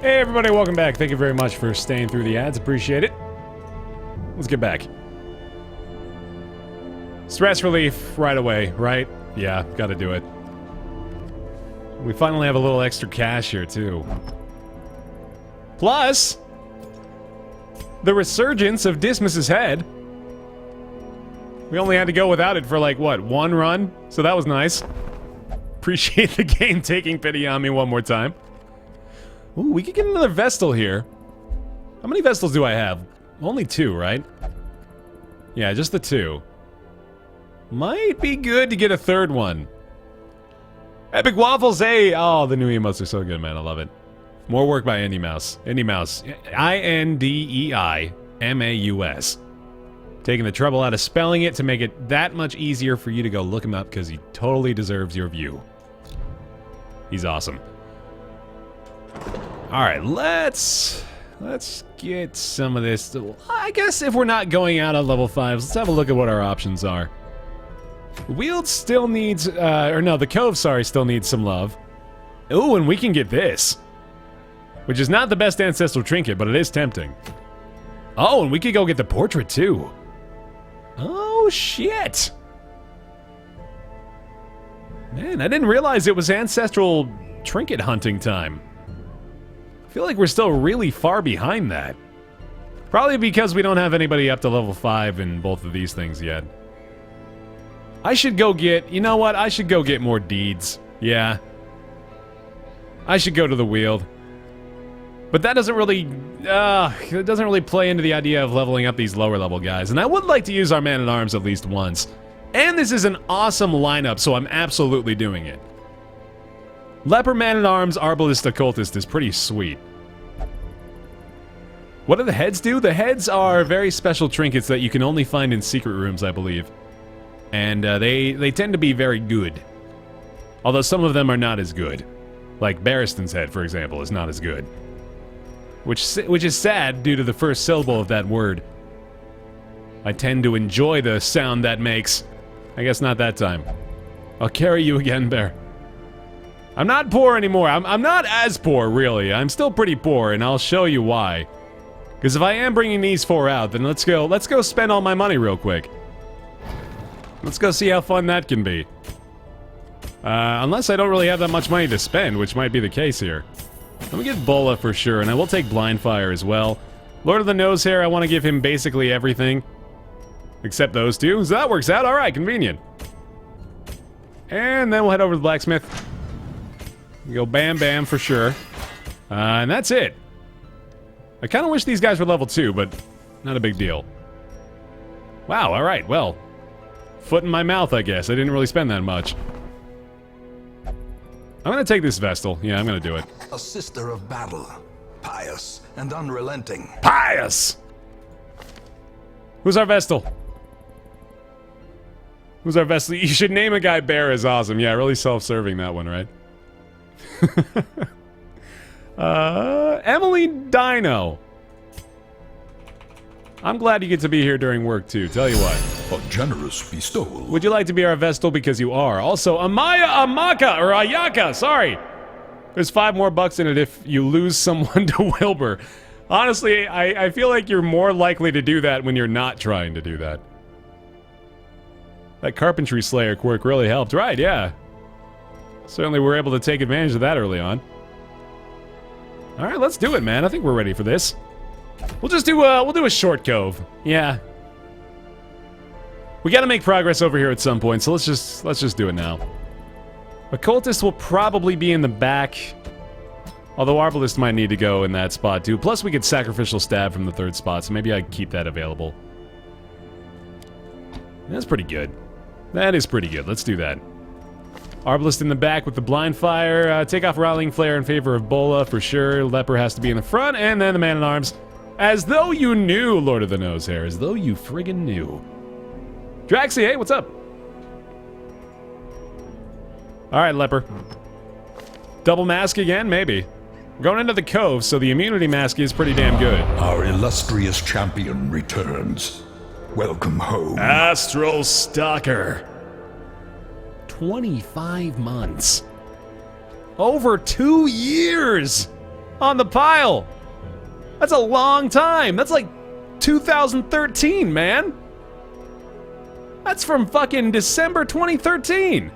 Hey everybody, welcome back. Thank you very much for staying through the ads. Appreciate it. Let's get back. Stress relief right away, right? Yeah, gotta do it. We finally have a little extra cash here, too. Plus, the resurgence of Dismas's head. We only had to go without it for, like, what, one run? So that was nice. Appreciate the game taking pity on me one more time. Ooh, we could get another Vestal here. How many Vestals do I have? Only two, right? Yeah, just the two. Might be good to get a third one. Epic Waffles, hey! Oh, the new emotes are so good, man. I love it. More work by Indie Mouse. Indie Mouse. I-N-D-E-I-M-A-U-S. Taking the trouble out of spelling it to make it that much easier for you to go look him up because he totally deserves your view. He's awesome. Alright, let's get some of this. I guess if we're not going out on level 5s, let's have a look at what our options are. The Weald still needs, the Cove, sorry, still needs some love. Ooh, and we can get this. Which is not the best ancestral trinket, but it is tempting. Oh, and we could go get the portrait, too. Oh, shit. Man, I didn't realize it was ancestral trinket hunting time. I feel like we're still really far behind that. Probably because we don't have anybody up to level 5 in both of these things yet. I should go get... You know what? I should go get more deeds. Yeah. I should go to the Weald. But that doesn't really... it doesn't really play into the idea of leveling up these lower level guys. And I would like to use our Man-at-Arms at least once. And this is an awesome lineup, so I'm absolutely doing it. Leper, Man-at-Arms, Arbalist, Occultist is pretty sweet. What do the heads do? The heads are very special trinkets that you can only find in secret rooms, I believe. And they tend to be very good. Although some of them are not as good. Like Barristan's head, for example, is not as good. Which is sad due to the first syllable of that word. I tend to enjoy the sound that makes. I guess not that time. I'll carry you again, Baer. I'm not poor anymore. I'm not as poor, really. I'm still pretty poor, and I'll show you why. Because if I am bringing these 4 out, then let's go spend all my money real quick. Let's go see how fun that can be. Unless I don't really have that much money to spend, which might be the case here. Let me get Bola for sure, and I will take Blind Fire as well. Lord of the Nose Hair, I want to give him basically everything. Except those two, so that works out. Alright, convenient. And then we'll head over to the blacksmith. We go bam bam for sure. And that's it. I kind of wish these guys were level 2, but not a big deal. Wow, alright, well. Foot in my mouth, I guess. I didn't really spend that much. I'm gonna take this Vestal. Yeah, I'm gonna do it. A sister of battle, pious and unrelenting. Pious! Who's our Vestal? Who's our Vestal? You should name a guy Baer is awesome. Yeah, really self-serving that one, right? Emily Dino. I'm glad you get to be here during work, too. Tell you what. A generous bestowal. Would you like to be our Vestal because you are? Also, Ayaka, sorry. There's 5 more bucks in it if you lose someone to Wilbur. Honestly, I feel like you're more likely to do that when you're not trying to do that. That Carpentry Slayer quirk really helped. Right, yeah. Certainly we're able to take advantage of that early on. Alright, let's do it, man. I think we're ready for this. We'll just do, we'll do a short cove. Yeah. We gotta make progress over here at some point, so let's just do it now. Occultist will probably be in the back. Although Arbalist might need to go in that spot too. Plus we could Sacrificial Stab from the 3rd spot, so maybe I'd keep that available. That's pretty good. That is pretty good. Let's do that. Arbalist in the back with the Blind Fire. Take off Rallying Flare in favor of Bola for sure. Leper has to be in the front, and then the Man-at-Arms. As though you knew, Lord of the Nose Hair. As though you friggin' knew. Draxie, hey, what's up? Alright, Leper. Double mask again? Maybe. We're going into the Cove, so the immunity mask is pretty damn good. Our illustrious champion returns. Welcome home. Astral Stalker. 25 months. Over 2 years! on the pile. That's a long time. That's like 2013, man. That's from fucking December 2013.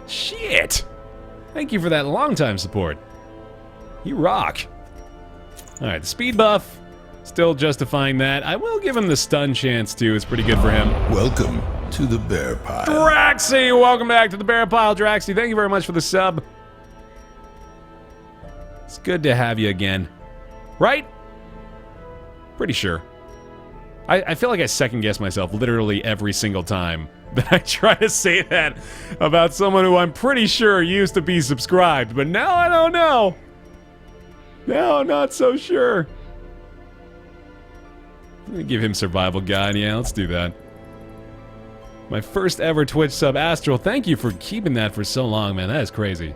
Shit. Thank you for that long time support. You rock. Alright, the speed buff. Still justifying that. I will give him the stun chance too. It's pretty good for him. Welcome to the bear pile. Draxy, welcome back to the bear pile, Draxy. Thank you very much for the sub. It's good to have you again. Right? Pretty sure. I feel like I second guess myself literally every single time that I try to say that about someone who I'm pretty sure used to be subscribed, but now I don't know. Now I'm not so sure. I'm gonna give him survival guide. Yeah, let's do that. My first ever Twitch sub, Astral. Thank you for keeping that for so long, man. That is crazy.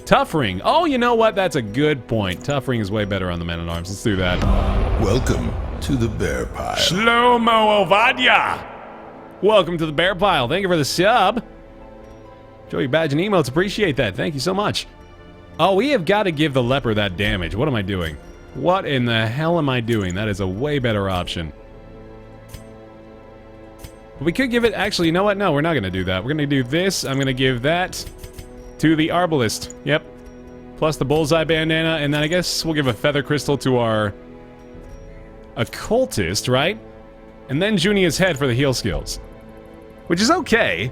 Tough ring. Oh, you know what? That's a good point. Tough ring is way better on the Man-at-Arms. Let's do that. Welcome to the bear pile. Shlomo Ovadia! Welcome to the bear pile. Thank you for the sub. Enjoy your badge and emotes. Appreciate that. Thank you so much. Oh, we have got to give the leper that damage. What am I doing? What in the hell am I doing? That is a way better option. We could give it... Actually, you know what? No, we're not going to do that. We're going to do this. I'm going to give that to the arbalist. Yep. Plus the bullseye bandana. And then I guess we'll give a feather crystal to our occultist, right? And then Junia's head for the heal skills. Which is okay.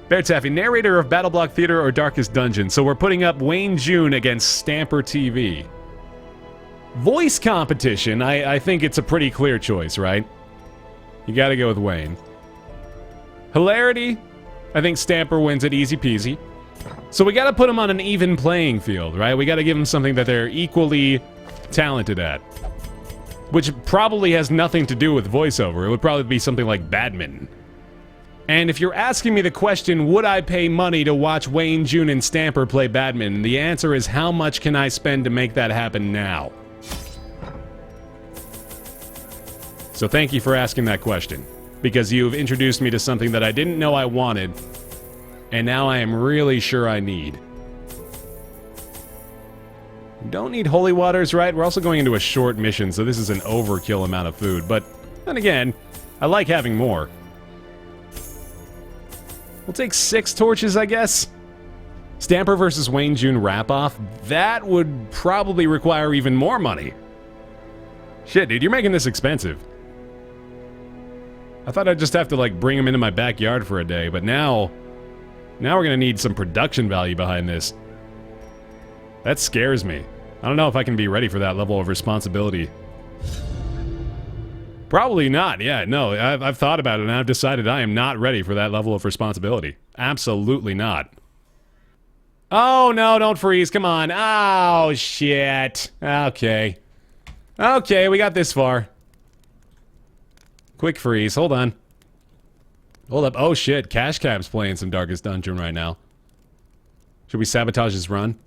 Bear Taffy, narrator of Battle Block Theater or Darkest Dungeon. So we're putting up Wayne June against Stamper TV. Voice competition, I think it's a pretty clear choice, right? You gotta go with Wayne. Hilarity, I think Stamper wins it easy peasy. So we gotta put them on an even playing field, right? We gotta give them something that they're equally talented at. Which probably has nothing to do with voiceover. It would probably be something like badminton. And if you're asking me the question, would I pay money to watch Wayne June and Stamper play badminton? The answer is, how much can I spend to make that happen now? So thank you for asking that question. Because you've introduced me to something that I didn't know I wanted, and now I am really sure I need. Don't need holy waters, right? We're also going into a short mission, so this is an overkill amount of food. But then again, I like having more. We'll take 6 torches, I guess. Stamper versus Wayne June wrap-off. That would probably require even more money. Shit, dude, you're making this expensive. I thought I'd just have to, like, bring him into my backyard for a day, but now we're gonna need some production value behind this. That scares me. I don't know if I can be ready for that level of responsibility. Probably not, yeah, no, I've thought about it and I've decided I am not ready for that level of responsibility. Absolutely not. Oh, no, don't freeze, come on. Oh, shit. Okay. Okay, we got this far. Quick freeze, hold on. Hold up, oh shit, Cash Cab's playing some Darkest Dungeon right now. Should we sabotage his run?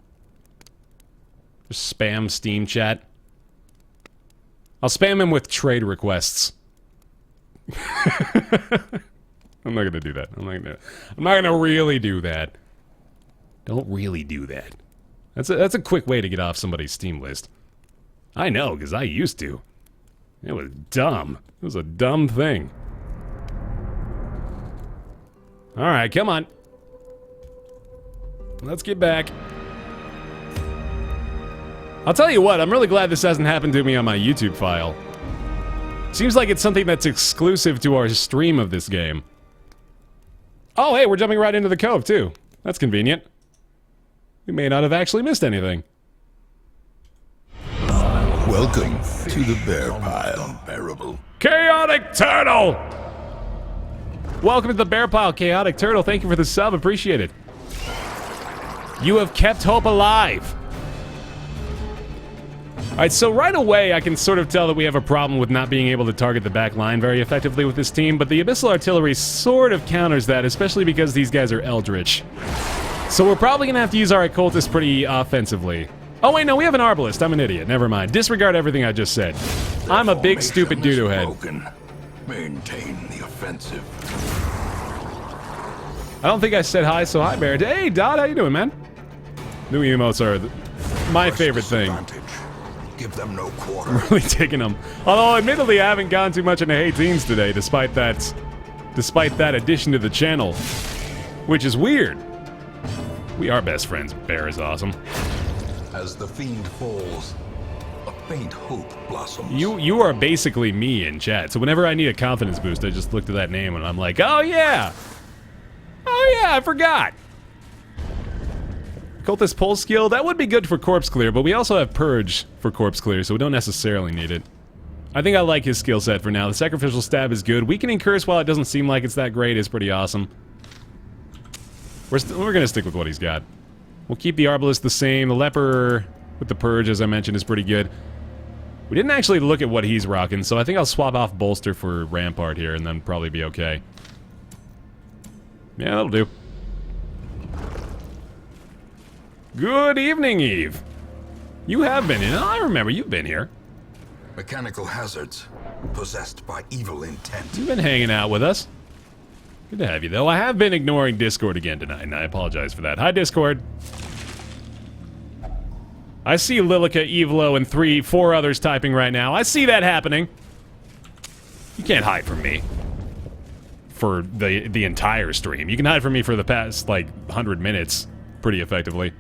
Just spam Steam chat. I'll spam him with trade requests. I'm not gonna do that. I'm not gonna really do that. Don't really do that. That's a quick way to get off somebody's Steam list. I know, because I used to. It was dumb. It was a dumb thing. Alright, come on. Let's get back. I'll tell you what, I'm really glad this hasn't happened to me on my YouTube file. Seems like it's something that's exclusive to our stream of this game. Oh, hey, we're jumping right into the cove, too. That's convenient. We may not have actually missed anything. Welcome to the bear pile. Unbearable. Chaotic Turtle! Welcome to the bear pile, Chaotic Turtle. Thank you for the sub, appreciate it. You have kept hope alive. Alright, so right away I can sort of tell that we have a problem with not being able to target the back line very effectively with this team, but the Abyssal Artillery sort of counters that, especially because these guys are eldritch. So we're probably gonna have to use our occultist pretty offensively. Oh wait, no, we have an arbalist. I'm an idiot. Never mind. Disregard everything I just said. I'm a big stupid doo-doo head. Maintain the offensive. I don't think I said hi, so hi, Baer. Hey, Dot, how you doing, man? New emotes are my favorite thing. Give them no quarter. I'm really taking them. Although, admittedly, I haven't gone too much into Hateens today, despite that addition to the channel, which is weird. We are best friends. Baer is awesome. As the fiend falls, a faint hope blossoms. You are basically me in chat. So whenever I need a confidence boost, I just look to that name and I'm like, oh yeah, I forgot. Cultist Pulse skill, that would be good for Corpse Clear, but we also have Purge for Corpse Clear, so we don't necessarily need it. I think I like his skill set for now. The Sacrificial Stab is good. Weakening Curse, while it doesn't seem like it's that great, is pretty awesome. We're gonna stick with what he's got. We'll keep the Arbalest the same. The Leper with the Purge, as I mentioned, is pretty good. We didn't actually look at what he's rocking, so I think I'll swap off Bolster for Rampart here, and then probably be okay. Yeah, that'll do. Good evening, Eve. You have been in. I remember you've been here. Mechanical hazards, possessed by evil intent. You've been hanging out with us. Good to have you, though. I have been ignoring Discord again tonight, and I apologize for that. Hi, Discord. I see Lilica, Evelo, and 4 others typing right now. I see that happening. You can't hide from me for the entire stream. You can hide from me for the past, like, 100 minutes pretty effectively.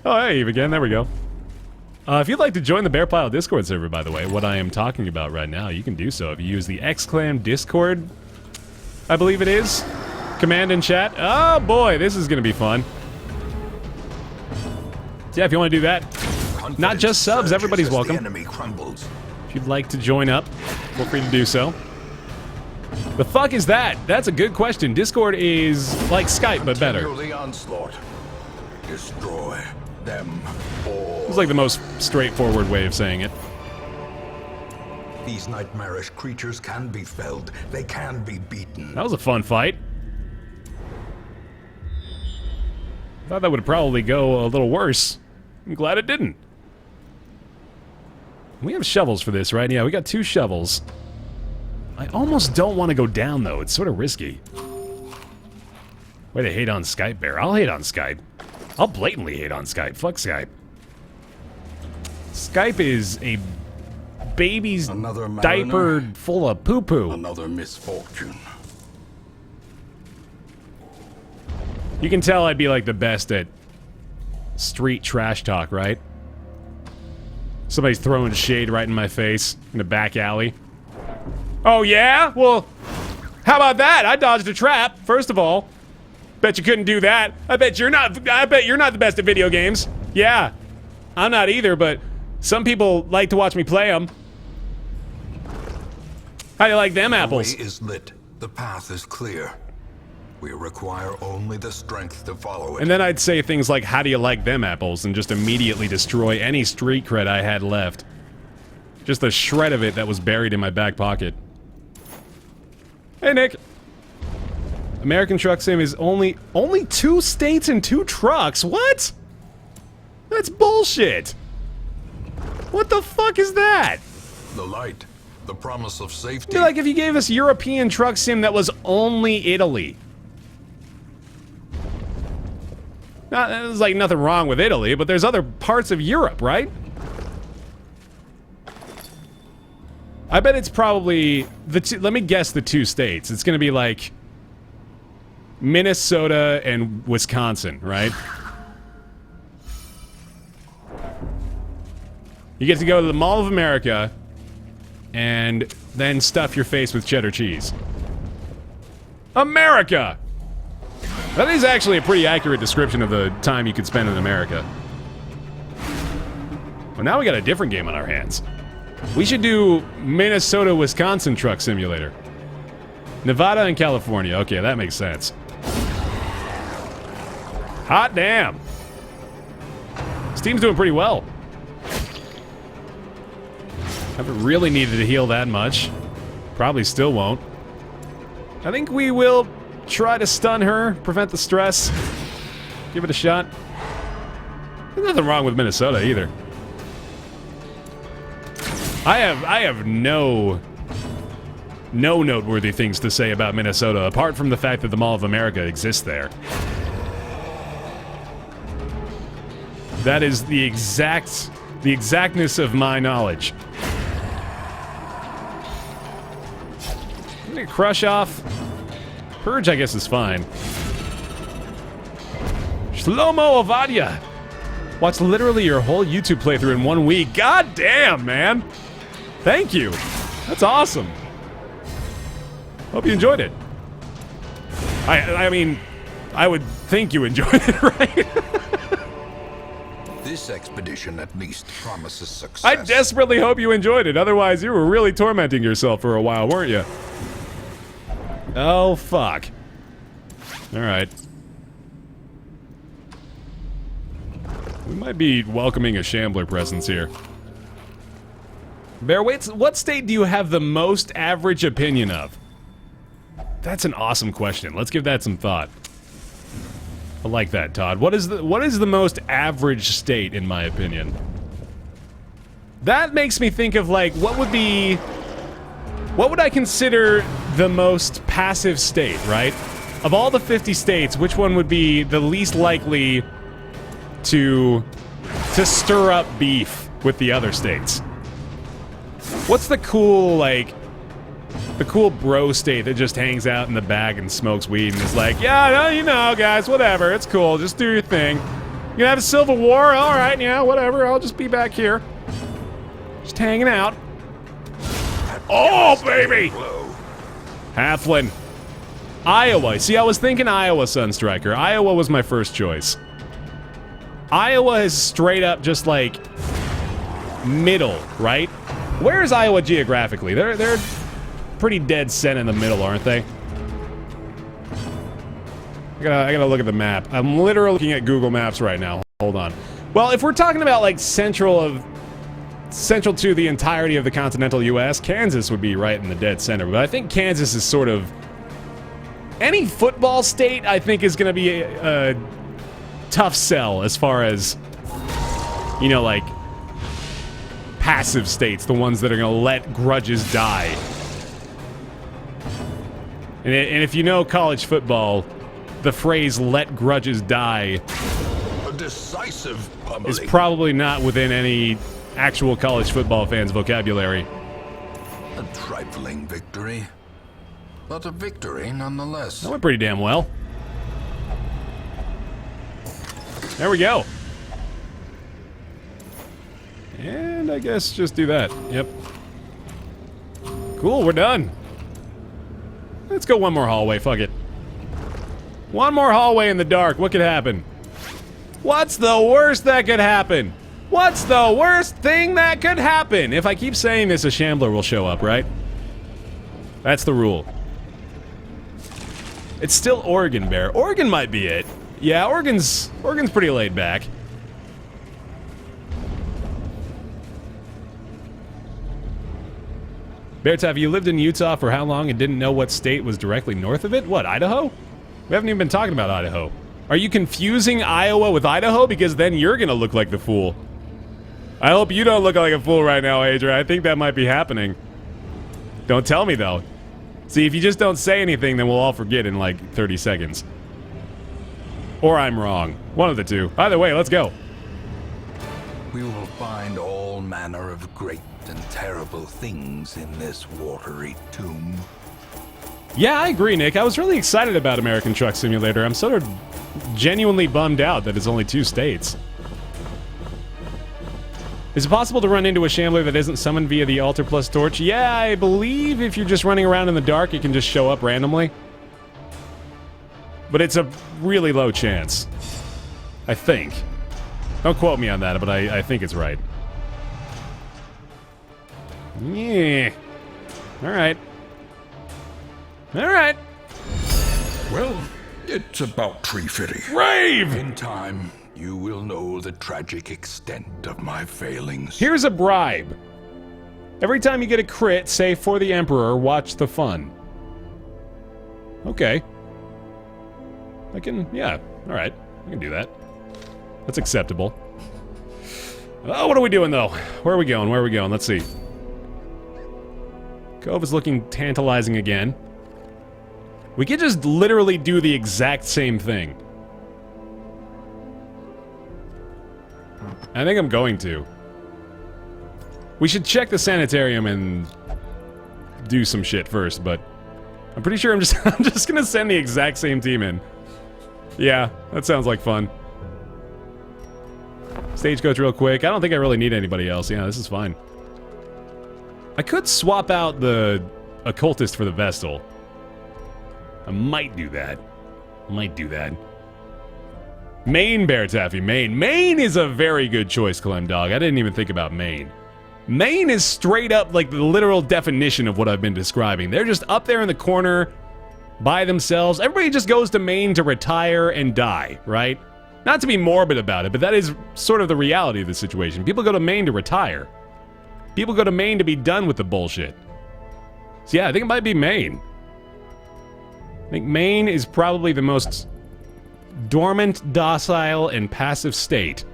Oh, hey, Eve again. There we go. If you'd like to join the Bear Pile Discord server, by the way, what I am talking about right now, you can do so if you use the X-Clan Discord, I believe it is, command in chat. Oh boy, this is gonna be fun. So yeah, if you want to do that, not just subs, everybody's welcome. If you'd like to join up, feel free to do so. The fuck is that? That's a good question. Discord is like Skype, but better. Destroy them all. It's like the most straightforward way of saying it. These nightmarish creatures can be felled. They can be beaten. That was a fun fight. Thought that would probably go a little worse. I'm glad it didn't. We have shovels for this, right? Yeah, we got 2 shovels. I almost don't want to go down, though. It's sort of risky. Way to hate on Skype, Bear. I'll hate on Skype. I'll blatantly hate on Skype. Fuck Skype. Skype is a baby's diaper full of poo-poo. Another misfortune. You can tell I'd be like the best at street trash talk, right? Somebody's throwing shade right in my face in the back alley. Oh yeah? Well, how about that? I dodged a trap, first of all. Bet you couldn't do that. I bet you're not the best at video games. Yeah. I'm not either, but some people like to watch me play them. How do you like them apples? The way is lit. The path is clear. We require only the strength to follow it. And then I'd say things like, how do you like them apples? And just immediately destroy any street cred I had left. Just a shred of it that was buried in my back pocket. Hey, Nick. American Truck Sim is only 2 states and 2 trucks? What? That's bullshit. What the fuck is that? The light. The promise of safety. It'd be like if you gave us European Truck Sim that was only Italy. Now, there's like nothing wrong with Italy, but there's other parts of Europe, right? I bet it's probably let me guess the 2 states. It's gonna be like Minnesota and Wisconsin, right? You get to go to the Mall of America and then stuff your face with cheddar cheese. America! That is actually a pretty accurate description of the time you could spend in America. Well, now we got a different game on our hands. We should do Minnesota-Wisconsin Truck Simulator. Nevada and California. Okay, that makes sense. Hot damn. Steam's doing pretty well. Haven't really needed to heal that much. Probably still won't. I think we will try to stun her, prevent the stress. Give it a shot. There's nothing wrong with Minnesota either. I have no no noteworthy things to say about Minnesota, apart from the fact that the Mall of America exists there. That is the exactness of my knowledge. I'm gonna crush off. Purge, I guess, is fine. Shlomo Ovadia. Watch literally your whole YouTube playthrough in 1 week. God damn, man. Thank you. That's awesome. Hope you enjoyed it. I mean, I would think you enjoyed it, right? This expedition at least promises success. I desperately hope you enjoyed it. Otherwise, you were really tormenting yourself for a while, weren't you? Oh, fuck. Alright. We might be welcoming a Shambler presence here. Baer, what state do you have the most average opinion of? That's an awesome question. Let's give that some thought. I like that, Todd. What is the most average state, in my opinion? That makes me think of, like, what would I consider the most passive state, right? Of all the 50 states, which one would be the least likely to stir up beef with the other states? What's the cool, like, the cool bro state that just hangs out in the back and smokes weed and is like, yeah, no, you know, guys, whatever, it's cool, just do your thing. You gonna have a civil war? Alright, yeah, whatever, I'll just be back here. Just hanging out. Oh, baby! Halflin. Iowa. See, I was thinking Iowa, Sunstriker. Iowa was my first choice. Iowa is straight up just, like, middle, right? Where is Iowa geographically? They're pretty dead center in the middle, aren't they? I gotta look at the map. I'm literally looking at Google Maps right now. Hold on. Well, if we're talking about, like, central to the entirety of the continental U.S., Kansas would be right in the dead center. But I think Kansas is sort of... Any football state, I think, is gonna be a tough sell as far as, you know, like, passive states, the ones that are gonna let grudges die. And if you know college football, the phrase "let grudges die" A decisive pummeling is probably not within any actual college football fans' vocabulary. A trifling victory, but a victory nonetheless. That went pretty damn well. There we go. And I guess just do that. Yep. Cool, we're done. Let's go one more hallway, fuck it. One more hallway in the dark, what could happen? What's the worst that could happen? What's the worst thing that could happen? If I keep saying this, a Shambler will show up, right? That's the rule. It's still Oregon, Baer. Oregon might be it. Yeah, Oregon's pretty laid back. Beartav, you lived in Utah for how long and didn't know what state was directly north of it? What, Idaho? We haven't even been talking about Idaho. Are you confusing Iowa with Idaho? Because then you're gonna look like the fool. I hope you don't look like a fool right now, Adrian. I think that might be happening. Don't tell me, though. See, if you just don't say anything, then we'll all forget in, like, 30 seconds. Or I'm wrong. One of the two. Either way, let's go. We will find all manner of great and terrible things in this watery tomb. Yeah, I agree, Nick. I was really excited about American Truck Simulator. I'm sort of genuinely bummed out that it's only 2 states. Is it possible to run into a Shambler that isn't summoned via the altar plus torch? Yeah, I believe if you're just running around in the dark, it can just show up randomly. But it's a really low chance. I think. Don't quote me on that, but I think it's right. Yeah. Alright. Alright. Well, it's about tree fitting. Rave! In time, you will know the tragic extent of my failings. Here's a bribe. Every time you get a crit, say for the Emperor, watch the fun. Okay. I can, yeah, alright. I can do that. That's acceptable. Oh, what are we doing, though? Where are we going? Where are we going? Let's see. Cove is looking tantalizing again. We could just literally do the exact same thing. I think I'm going to. We should check the sanitarium and do some shit first, but I'm pretty sure I'm just gonna send the exact same team in. Yeah, that sounds like fun. Stagecoach real quick. I don't think I really need anybody else. Yeah, this is fine. I could swap out the occultist for the Vestal. I might do that. Maine, Bear Taffy, Maine. Maine is a very good choice, Clem Dog. I didn't even think about Maine. Maine is straight up like the literal definition of what I've been describing. They're just up there in the corner by themselves. Everybody just goes to Maine to retire and die, right? Not to be morbid about it, but that is sort of the reality of the situation. People go to Maine to retire. People go to Maine to be done with the bullshit. So yeah, I think it might be Maine. I think Maine is probably the most dormant, docile, and passive state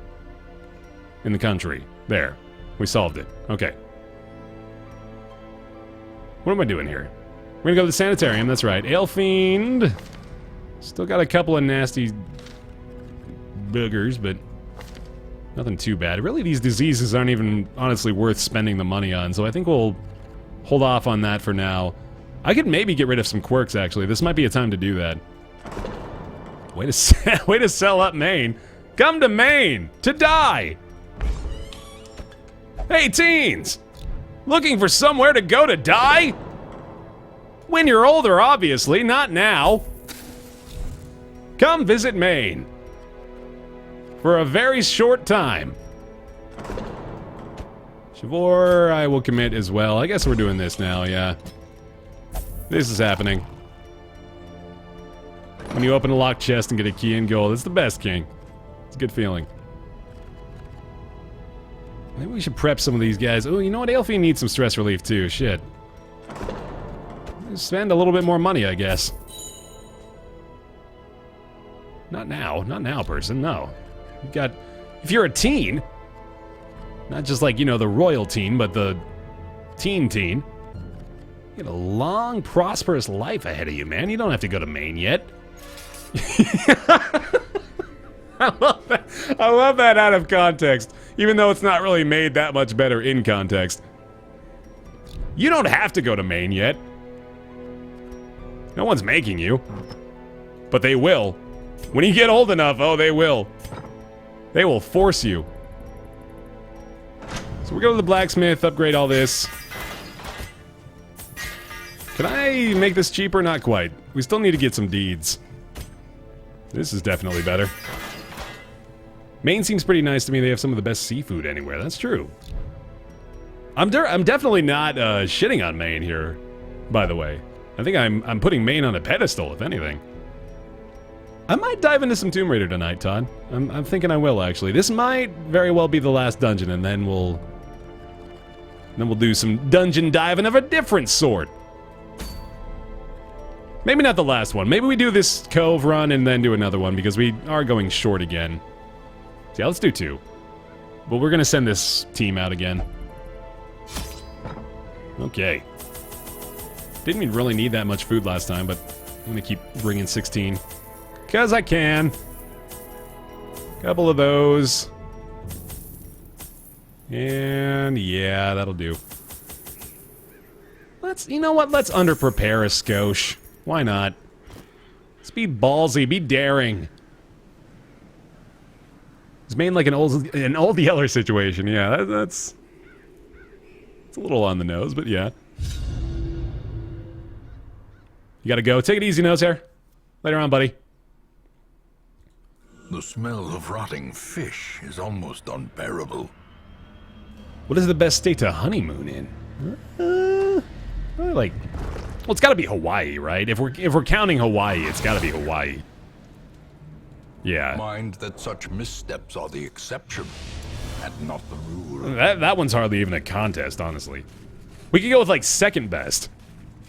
in the country. There. We solved it. Okay. What am I doing here? We're gonna go to the sanitarium, that's right. Alefiend. Still got a couple of nasty boogers, but nothing too bad. Really, these diseases aren't even honestly worth spending the money on, so I think we'll hold off on that for now. I could maybe get rid of some quirks, actually. This might be a time to do that. Way to sell up Maine. Come to Maine to die! Hey, teens! Looking for somewhere to go to die? When you're older, obviously, not now. Come visit Maine. For a very short time. Shavor, I will commit as well. I guess we're doing this now, yeah. This is happening. When you open a locked chest and get a key in gold, it's the best, King. It's a good feeling. Maybe we should prep some of these guys. Oh, you know what? Alefiend needs some stress relief, too. Shit. Spend a little bit more money, I guess. Not now. Not now, person. No. You've got... If you're a teen... Not just like, you know, the royal teen, but the teen. You got a long, prosperous life ahead of you, man. You don't have to go to Maine yet. I love that out of context, even though it's not really made that much better in context. You don't have to go to Maine yet. No one's making you. But they will. When you get old enough, oh, they will. They will force you. So we'll go to the blacksmith, upgrade all this. Can I make this cheaper? Not quite. We still need to get some deeds. This is definitely better. Maine seems pretty nice to me. They have some of the best seafood anywhere. That's true. I'm definitely not shitting on Maine here, by the way. I think I'm putting Maine on a pedestal, if anything. I might dive into some Tomb Raider tonight, Todd. I'm thinking I will, actually. This might very well be the last dungeon, and then we'll do some dungeon diving of a different sort. Maybe not the last one. Maybe we do this cove run and then do another one, because we are going short again. So yeah, let's do 2. But we're gonna send this team out again. Okay. Didn't even really need that much food last time, but I'm gonna keep bringing 16. Because I can. Couple of those. And yeah, that'll do. You know what? Let's underprepare a skosh. Why not? Let's be ballsy, be daring. It's made like an old Yeller situation. Yeah, that's a little on the nose, but yeah. You gotta go. Take it easy, Nosehair. Later on, buddy. The smell of rotting fish is almost unbearable. What is the best state to honeymoon in? Well, it's gotta be Hawaii, right? If we're counting Hawaii, it's gotta be Hawaii. Yeah. Mind that such missteps are the exception, and not the rule. That one's hardly even a contest, honestly. We could go with, like, second best,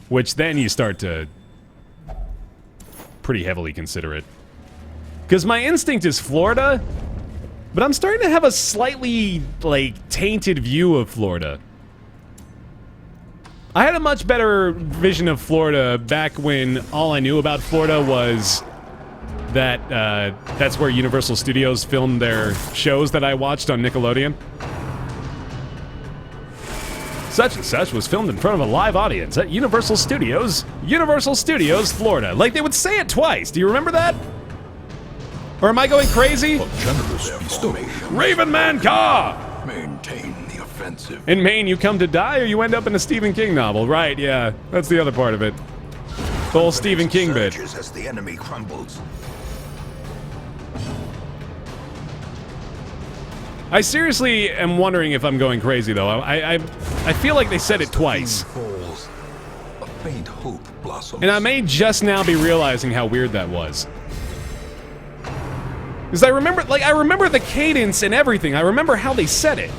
which then you start to pretty heavily consider it. Because my instinct is Florida, but I'm starting to have a slightly, like, tainted view of Florida. I had a much better vision of Florida back when all I knew about Florida was that that's where Universal Studios filmed their shows that I watched on Nickelodeon. Such and such was filmed in front of a live audience at Universal Studios, Florida. Like, they would say it twice. Do you remember that? Or am I going crazy? Raven Man Caw! Maintain the offensive. In Maine, you come to die or you end up in a Stephen King novel. Right, yeah. That's the other part of it. The whole Stephen King bit. As the enemy crumbles. I seriously am wondering if I'm going crazy, though. I feel like they said it twice. Falls, a faint hope blossoms. And I may just now be realizing how weird that was. Because I remember the cadence and everything. I remember how they said it.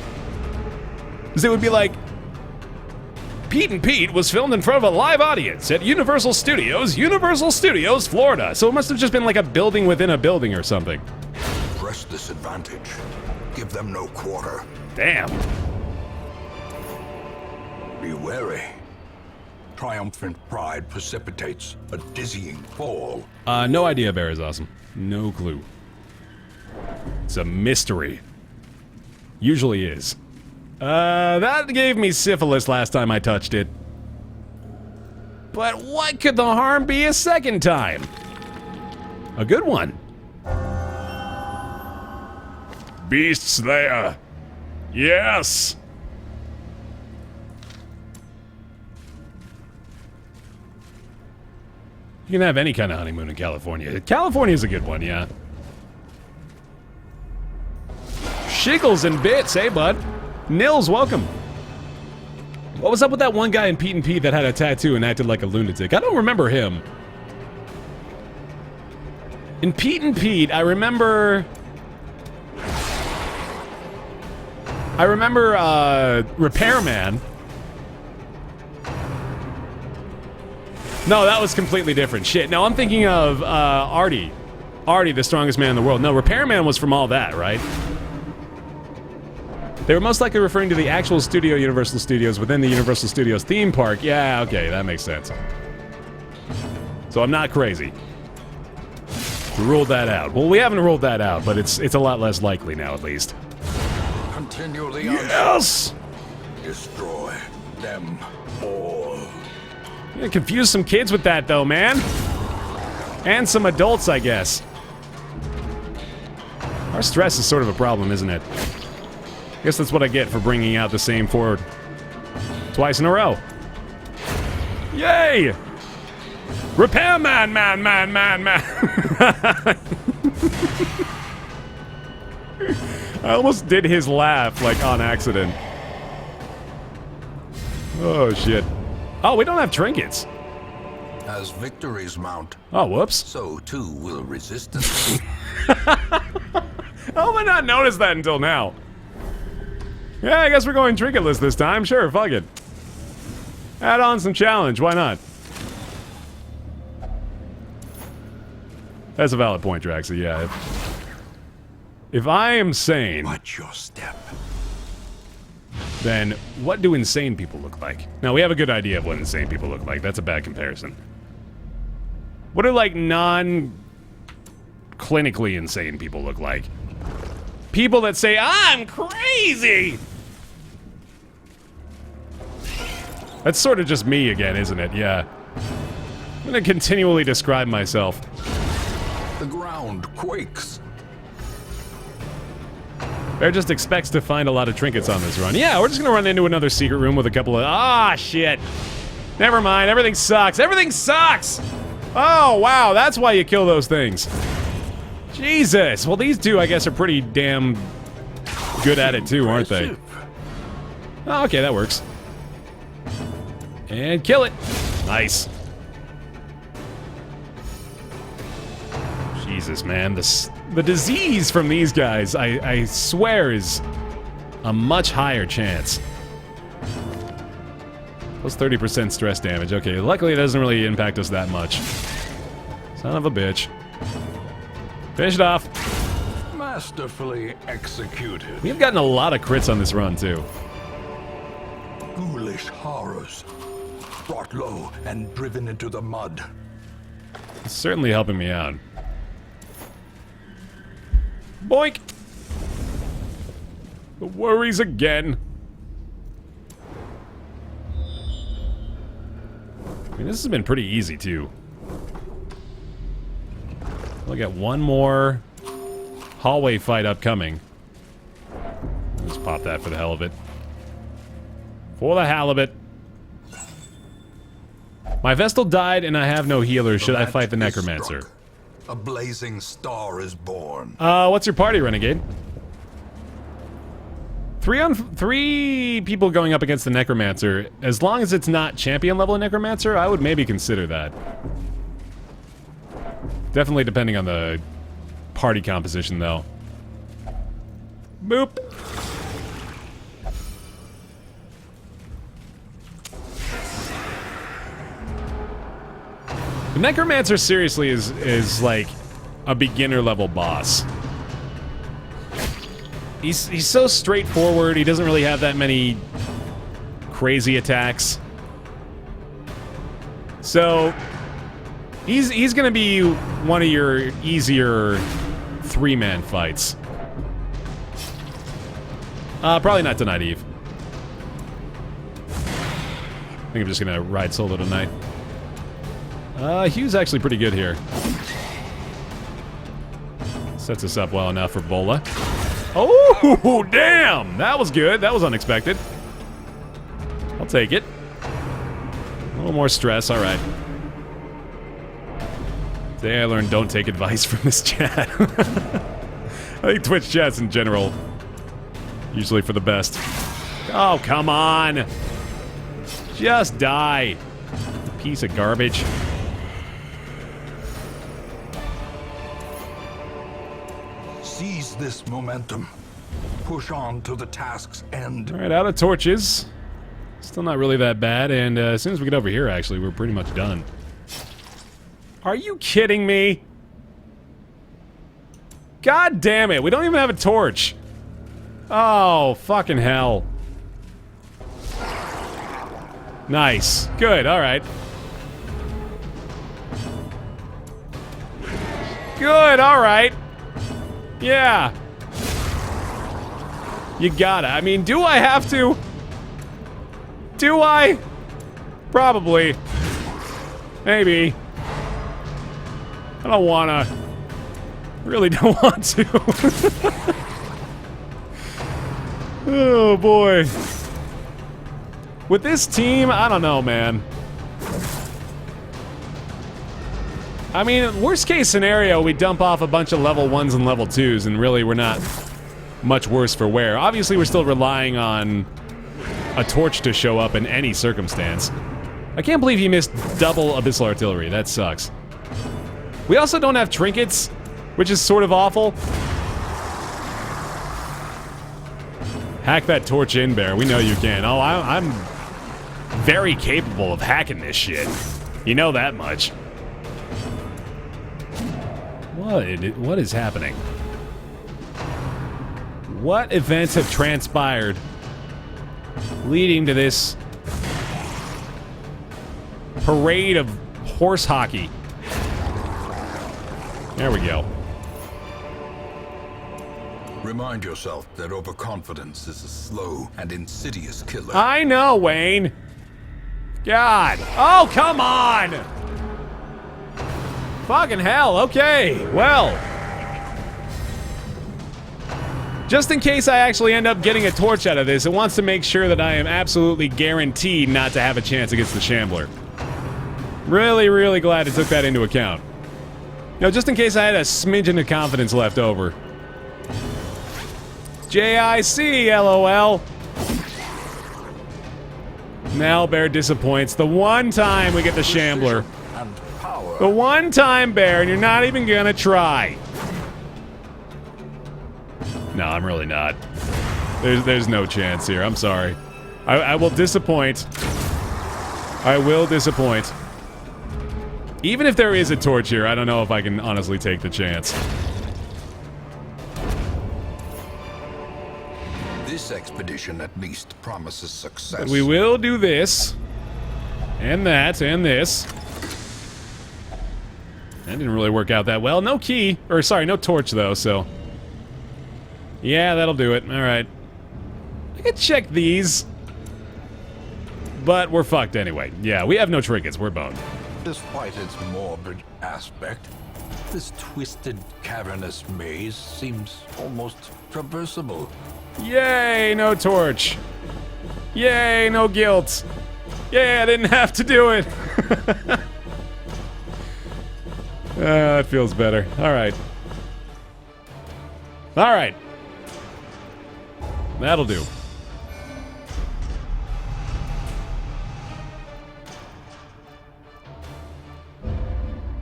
Because it would be like, Pete and Pete was filmed in front of a live audience at Universal Studios, Florida. So it must have just been like a building within a building or something. Press this advantage. Give them no quarter. Damn. Be wary. Triumphant pride precipitates a dizzying fall. No idea Baer is awesome. No clue. It's a mystery. Usually is. That gave me syphilis last time I touched it. But what could the harm be a second time? A good one. Beasts there. Yes. You can have any kind of honeymoon in California. California's a good one, yeah. Shiggles and bits, hey bud. Nils, welcome. What was up with that one guy in Pete and Pete that had a tattoo and acted like a lunatic? I don't remember him. In Pete and Pete, I remember Repairman. No, that was completely different. Shit. No, I'm thinking of Artie. Artie, the strongest man in the world. No, Repairman was from all that, right? They were most likely referring to the actual studio Universal Studios within the Universal Studios theme park. Yeah, okay, that makes sense. So I'm not crazy. We ruled that out. Well, we haven't ruled that out, but it's a lot less likely now, at least. Continually. Yes! Destroy them all. You're gonna confuse some kids with that, though, man. And some adults, I guess. Our stress is sort of a problem, isn't it? I guess that's what I get for bringing out the same Ford twice in a row. Yay! Repairman, man. I almost did his laugh, like, on accident. Oh, shit. Oh, we don't have trinkets. As victories mount, oh, whoops. so too will resistance. How have I not noticed that until now? Yeah, I guess we're going trinketless this time. Sure, fuck it. Add on some challenge, why not? That's a valid point, Draxy, yeah. If I am sane... Watch your step. Then, what do insane people look like? Now, we have a good idea of what insane people look like. That's a bad comparison. What do, like, non-clinically insane people look like? People that say, I'm crazy! That's sort of just me again, isn't it? Yeah. I'm gonna continually describe myself. The ground quakes. Bear just expects to find a lot of trinkets on this run. Yeah, we're just gonna run into another secret room with a couple of... Ah, shit! Never mind, everything sucks. Everything sucks! Oh, wow, that's why you kill those things. Jesus! Well, these two, I guess, are pretty damn good at it, too, aren't they? Oh, okay, that works. And kill it! Nice. Jesus, man, the disease from these guys, I swear, is a much higher chance. Plus 30% stress damage. Okay, luckily it doesn't really impact us that much. Son of a bitch. Finish it off. Masterfully executed. We've gotten a lot of crits on this run, too. Ghoulish horrors. brought low and driven into the mud. It's certainly helping me out. Boink! The worries again. I mean, this has been pretty easy, too. We'll get one more hallway fight upcoming. Just pop that for the hell of it. For the halibut. My Vestal died and I have no healer. Should I fight the Necromancer? A blazing star is born. What's your party, Renegade? 3 people going up against the Necromancer. As long as it's not champion level Necromancer, I would maybe consider that. Definitely depending on the party composition, though. Boop. The Necromancer seriously is like a beginner level boss. He's so straightforward. He doesn't really have that many crazy attacks. So he's gonna be one of your easier 3-man fights. Probably not tonight, Eve. I think I'm just gonna ride solo tonight. Hugh's actually pretty good here. Sets us up well enough for Bola. Oh, damn! That was good. That was unexpected. I'll take it. A little more stress, alright. Today I learned don't take advice from this chat. I think Twitch chats in general, usually for the best. Oh, come on! Just die. Piece of garbage. Seize this momentum. Push on to the task's end. Alright, out of torches. Still not really that bad, and as soon as we get over here, actually, we're pretty much done. Are you kidding me? God damn it, we don't even have a torch. Oh, fucking hell. Nice. Good, alright. Good, alright. Yeah. You gotta. I mean, do I have to? Do I? Probably. Maybe. I don't wanna. Really don't want to. Oh, boy. With this team, I don't know, man. I mean, worst case scenario, we dump off a bunch of level 1s and level 2s, and really we're not much worse for wear. Obviously, we're still relying on a torch to show up in any circumstance. I can't believe he missed double Abyssal Artillery. That sucks. We also don't have trinkets, which is sort of awful. Hack that torch in, Baer. We know you can. Oh, I'm very capable of hacking this shit. You know that much. What is happening? What events have transpired leading to this parade of horse hockey? There we go. Remind yourself that overconfidence is a slow and insidious killer. I know, Wayne. God. Oh, come on! Fucking hell, okay. Well. Just in case I actually end up getting a torch out of this, it wants to make sure that I am absolutely guaranteed not to have a chance against the Shambler. Really, really glad it took that into account. You know, just in case I had a smidgen of confidence left over. JIC, LOL. Now Baer disappoints. The one time we get the Shambler. The one time, Baer, and you're not even gonna try. No, I'm really not. There's no chance here. I'm sorry. I will disappoint. I will disappoint. Even if there is a torch here, I don't know if I can honestly take the chance. This expedition at least promises success. But we will do this. And that, and this. That didn't really work out that well. No key. Or, sorry, no torch, though, so... Yeah, that'll do it. Alright. I could check these. But we're fucked anyway. Yeah, we have no trinkets. We're boned. Despite its morbid aspect, this twisted, cavernous maze seems almost traversable. Yay, no torch. Yay, no guilt. Yay, I didn't have to do it. That feels better. Alright. Alright. That'll do.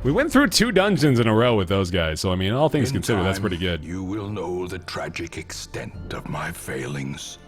We went through 2 dungeons in a row with those guys, so I mean, all things considered, that's pretty good. You will know the tragic extent of my failings.